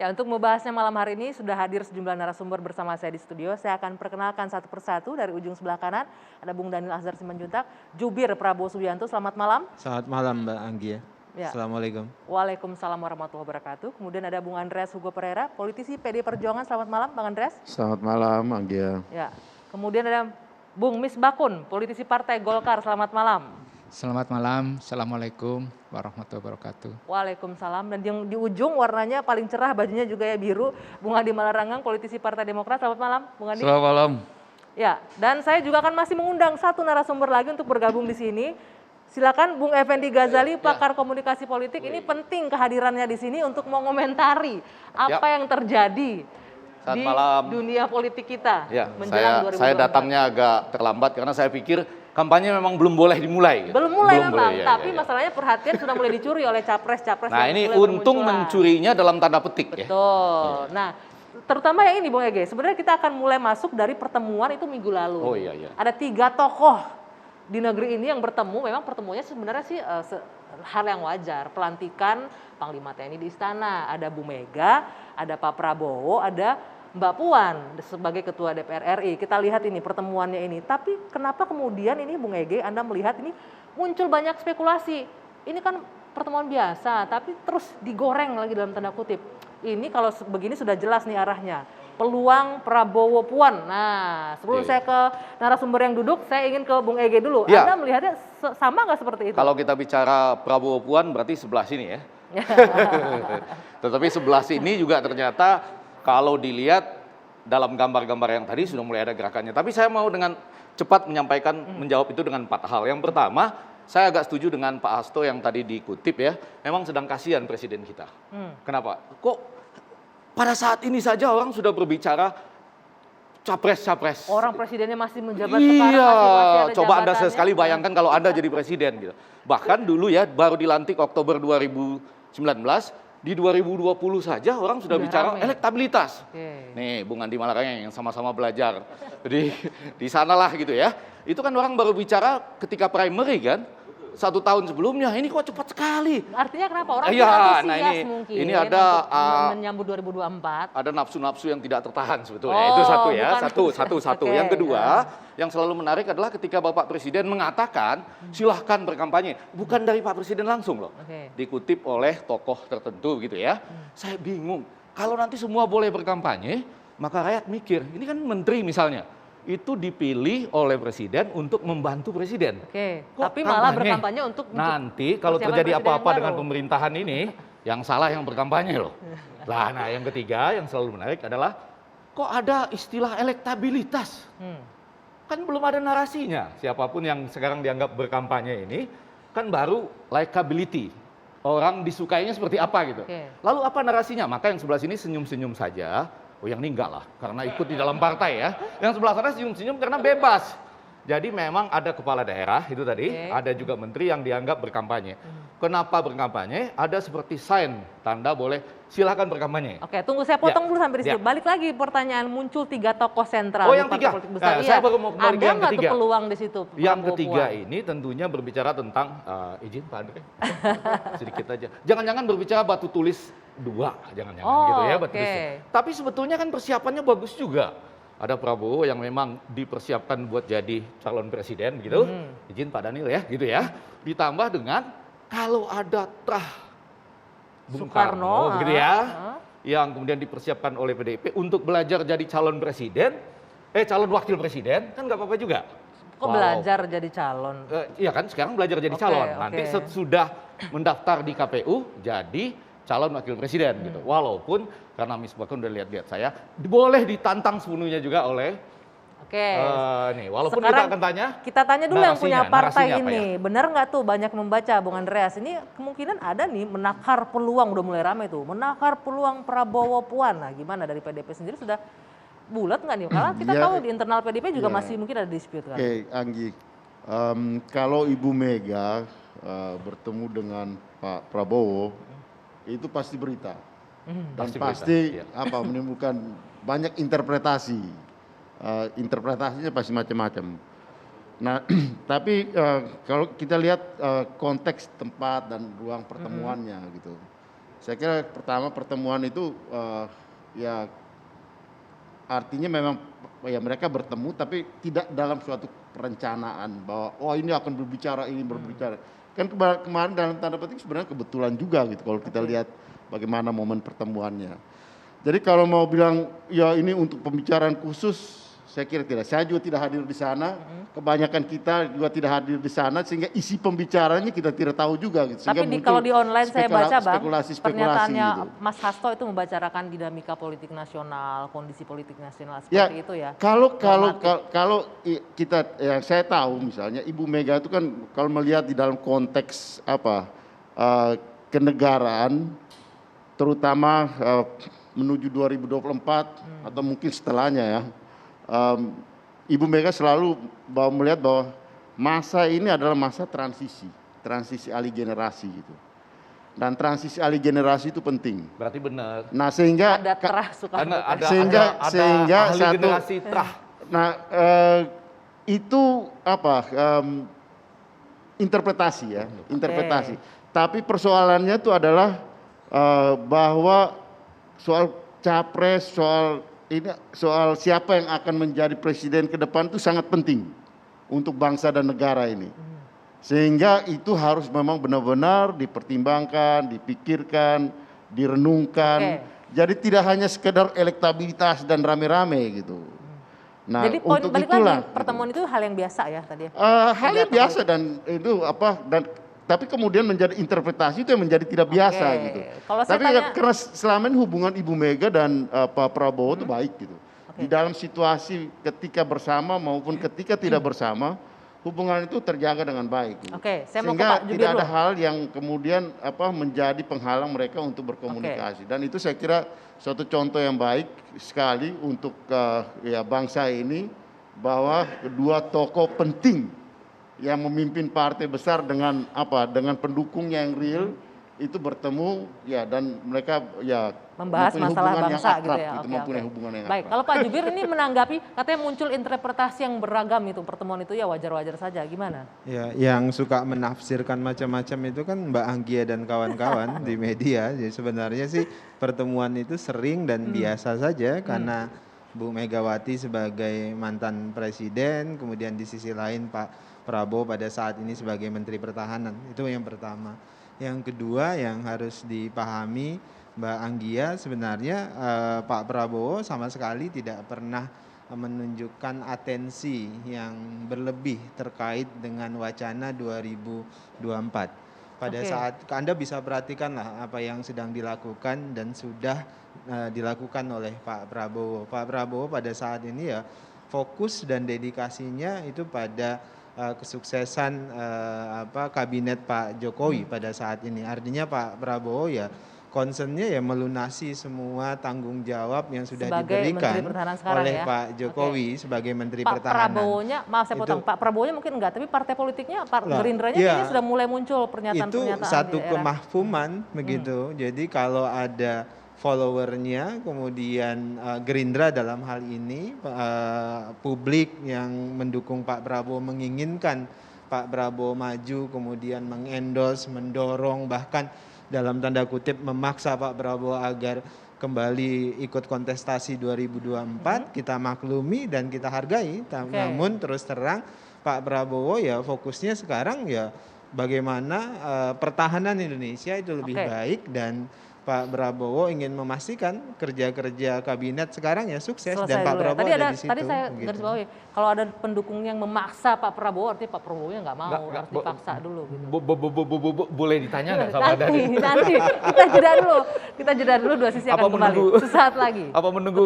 Ya, untuk membahasnya malam hari ini sudah hadir sejumlah narasumber bersama saya di studio. Saya akan perkenalkan satu persatu dari ujung sebelah kanan. Ada Bung Daniel Azhar Simanjuntak, Jubir Prabowo Subianto. Selamat malam. Selamat malam Mbak Anggi ya. Ya. Assalamualaikum. Waalaikumsalam warahmatullahi wabarakatuh. Kemudian ada Bung Andreas Hugo Pereira, politisi PD Perjuangan. Selamat malam, Bang Andreas. Selamat malam, Anggi. Ya. Kemudian ada Bung Misbakun, politisi Partai Golkar. Selamat malam. Selamat malam, Assalamualaikum warahmatullahi wabarakatuh. Waalaikumsalam. Dan yang di ujung warnanya paling cerah, bajunya juga ya biru, Bung Adi Malarangeng, politisi Partai Demokrat. Selamat malam, Bung Adi. Selamat malam. Ya, dan saya juga akan masih mengundang satu narasumber lagi untuk bergabung di sini. Silakan Bung Effendi Ghazali, pakar komunikasi politik. Ini penting kehadirannya di sini untuk mengomentari apa yang terjadi di dunia politik kita menjelang 2024. Saya datangnya agak terlambat karena saya pikir kampanye memang belum boleh dimulai. Belum mulai memang, tapi masalahnya perhatian sudah mulai dicuri oleh capres-capres. Nah ini untung mencurinya dalam tanda petik. Betul. Ya. Nah, terutama yang ini Bung Ege, sebenarnya kita akan mulai masuk dari pertemuan itu minggu lalu. Oh iya. Ada 3 tokoh di negeri ini yang bertemu, memang pertemuannya sebenarnya sih hal yang wajar. Pelantikan Panglima TNI di istana, ada Bu Mega, ada Pak Prabowo, ada Mbak Puan sebagai Ketua DPR RI. Kita lihat ini pertemuannya ini. Tapi kenapa kemudian ini Bung Ege, Anda melihat ini muncul banyak spekulasi. Ini kan pertemuan biasa, tapi terus digoreng lagi dalam tanda kutip. Ini kalau begini sudah jelas nih arahnya. Peluang Prabowo Puan. Nah, sebelum saya ke narasumber yang duduk, saya ingin ke Bung Ege dulu. Anda melihatnya sama nggak seperti itu? Kalau kita bicara Prabowo Puan berarti sebelah sini ya. Tetapi sebelah sini juga ternyata kalau dilihat dalam gambar-gambar yang tadi sudah mulai ada gerakannya. Tapi saya mau dengan cepat menyampaikan, menjawab itu dengan 4 hal. Yang pertama, saya agak setuju dengan Pak Hasto yang tadi dikutip ya. Memang sedang kasihan presiden kita. Kenapa? Kok pada saat ini saja orang sudah berbicara capres-capres. Orang presidennya masih menjabat sekarang, masih ada coba Anda jabatannya. sekali bayangkan kalau Anda jadi presiden gitu. Bahkan dulu ya baru dilantik Oktober 2019, di 2020 saja orang sudah bicara elektabilitas. Nih Bung Andi Malarangeng yang sama-sama belajar di sanalah gitu ya. Itu kan orang baru bicara ketika primary kan. 1 tahun sebelumnya, ini kok cepat sekali. Artinya kenapa? Orang antusias mungkin. Ini ada menyambut 2024. Ada nafsu-nafsu yang tidak tertahan sebetulnya. Itu satu ya, satu. Yang kedua, yang selalu menarik adalah ketika Bapak Presiden mengatakan silahkan berkampanye. Bukan dari Pak Presiden langsung loh. Dikutip oleh tokoh tertentu gitu ya. Saya bingung, kalau nanti semua boleh berkampanye, maka rakyat mikir, ini kan menteri misalnya. Itu dipilih oleh presiden untuk membantu presiden. Tapi malah berkampanye untuk nanti kalau terjadi apa-apa dengan pemerintahan ini, yang salah yang berkampanye loh. Nah yang ketiga yang selalu menarik adalah kok ada istilah elektabilitas. Kan belum ada narasinya. Siapapun yang sekarang dianggap berkampanye ini kan baru likability. Orang disukainya seperti apa gitu. Lalu apa narasinya? Maka yang sebelah sini senyum-senyum saja. Oh yang ini enggak lah, karena ikut di dalam partai ya. Yang sebelah sana senyum-senyum karena bebas. Jadi memang ada kepala daerah itu tadi, ada juga menteri yang dianggap berkampanye. Kenapa berkampanye? Ada seperti sign, tanda boleh silakan berkampanye. Tunggu saya potong dulu sampai di situ. Balik lagi pertanyaan, muncul 3 tokoh sentral yang di partai 3. politik besar. Saya baru mau kembali ke yang ketiga. Ada peluang di situ? Yang ketiga ini tentunya berbicara tentang, izin Pak Andre, sedikit aja. Jangan-jangan berbicara batu tulis 2, jangan-jangan gitu ya batu tulis. Tapi sebetulnya kan persiapannya bagus juga. Ada Prabowo yang memang dipersiapkan buat jadi calon presiden gitu. Izin Pak Daniel ya, gitu ya. Ditambah dengan kalau ada Bung Karno gitu ya. Yang kemudian dipersiapkan oleh PDIP untuk belajar jadi calon presiden, calon wakil presiden, kan nggak apa-apa juga. Kok belajar jadi calon? Iya kan, sekarang belajar jadi calon. Nanti sudah mendaftar di KPU jadi calon wakil presiden gitu. Walaupun karena Misbakun udah lihat-lihat saya, boleh ditantang sepenuhnya juga oleh nih, walaupun sekarang kita akan tanya. Kita tanya dulu yang punya partai Ya? ini. Benar nggak tuh banyak membaca Bung Andreas? Ini kemungkinan ada nih menakar peluang, udah mulai ramai tuh. Menakar peluang Prabowo Puan. Nah gimana dari PDIP sendiri sudah bulat nggak nih? Karena kita tahu di internal PDIP juga masih mungkin ada dispute kan. Anggi, kalau Ibu Mega bertemu dengan Pak Prabowo, itu pasti berita. Dan pasti menimbulkan banyak interpretasi. Interpretasinya pasti macam-macam. Nah, tapi kalau kita lihat konteks tempat dan ruang pertemuannya gitu, Saya kira pertama pertemuan itu ya artinya memang ya mereka bertemu tapi tidak dalam suatu perencanaan bahwa oh ini akan berbicara ini berbicara. Kan kemarin dalam tanda petik sebenarnya kebetulan juga gitu kalau kita lihat bagaimana momen pertemuannya. Jadi kalau mau bilang ya ini untuk pembicaraan khusus, saya kira tidak. Saya juga tidak hadir di sana. Kebanyakan kita juga tidak hadir di sana sehingga isi pembicaranya kita tidak tahu juga gitu. Tapi kalau di online saya baca Bang, pernyataannya gitu. Mas Hasto itu membicarakan dinamika politik nasional, kondisi politik nasional seperti itu ya. Kalau kita yang saya tahu misalnya Ibu Mega itu kan kalau melihat di dalam konteks kenegaraan terutama menuju 2024 atau mungkin setelahnya ya. Ibu Mega selalu melihat bahwa masa ini adalah masa transisi alih generasi gitu. Dan transisi alih generasi itu penting. Berarti benar. Nah sehingga ada terah suka sehingga ahli satu generasi terah. Nah itu interpretasi ya, interpretasi. Tapi persoalannya itu adalah bahwa soal capres, soal siapa yang akan menjadi presiden ke depan itu sangat penting untuk bangsa dan negara ini. Sehingga itu harus memang benar-benar dipertimbangkan, dipikirkan, direnungkan. Jadi tidak hanya sekedar elektabilitas dan rame-rame gitu. Nah, jadi poin untuk balik itulah, lagi pertemuan itu hal yang biasa ya tadi. Hal yang biasa dan itu tapi kemudian menjadi interpretasi itu yang menjadi tidak biasa gitu. Kalau tapi karena selama ini hubungan Ibu Mega dan Pak Prabowo itu baik gitu. Di dalam situasi ketika bersama maupun ketika tidak bersama, hubungan itu terjaga dengan baik. Gitu. Saya mau ke sehingga Pak Jubir tidak ada dulu. hal yang kemudian menjadi penghalang mereka untuk berkomunikasi. Dan itu saya kira suatu contoh yang baik sekali untuk ya bangsa ini bahwa kedua tokoh penting yang memimpin partai besar dengan pendukungnya yang real itu bertemu ya dan mereka ya membahas masalah bangsa gitu ya. Hubungan yang baik, kalau Pak Jubir ini menanggapi katanya muncul interpretasi yang beragam itu pertemuan itu ya wajar-wajar saja gimana? Ya, yang suka menafsirkan macam-macam itu kan Mbak Anggia dan kawan-kawan di media. Jadi sebenarnya sih pertemuan itu sering dan biasa saja karena Bu Megawati sebagai mantan presiden, kemudian di sisi lain Pak Prabowo pada saat ini sebagai Menteri Pertahanan. Itu yang pertama. Yang kedua yang harus dipahami Mbak Anggia sebenarnya Pak Prabowo sama sekali tidak pernah menunjukkan atensi yang berlebih terkait dengan wacana 2024. Pada saat Anda bisa perhatikan lah apa yang sedang dilakukan dan sudah dilakukan oleh Pak Prabowo. Pak Prabowo pada saat ini ya fokus dan dedikasinya itu pada kesuksesan kabinet Pak Jokowi pada saat ini. Artinya Pak Prabowo ya concernnya ya melunasi semua tanggung jawab yang sudah diberikan oleh Pak Jokowi sebagai Menteri Pertahanan. Pak Prabowo-nya, maaf saya potong, Pak Prabowo-nya mungkin enggak, tapi partai politiknya, Gerindranya kayaknya sudah mulai muncul pernyataan-pernyataan. Itu satu kemahfuman begitu. Jadi kalau ada followernya, kemudian Gerindra dalam hal ini, publik yang mendukung Pak Prabowo menginginkan Pak Prabowo maju, kemudian mengendorse, mendorong, bahkan dalam tanda kutip memaksa Pak Prabowo agar kembali ikut kontestasi 2024, kita maklumi dan kita hargai. Namun terus terang Pak Prabowo ya fokusnya sekarang ya bagaimana pertahanan Indonesia itu lebih baik dan Pak Prabowo ingin memastikan kerja-kerja kabinet sekarang ya sukses. Selesai dan Pak Prabowo ada di situ. Tadi saya garis bawahi, kalau ada pendukung yang memaksa Pak Prabowo, artinya Pak Prabowo-nya nggak mau, harus dipaksa dulu. Gitu. Boleh ditanya nggak sama Dhani? Nanti kita jeda dulu dua sisi akan kembali. Sesaat lagi. Apa menunggu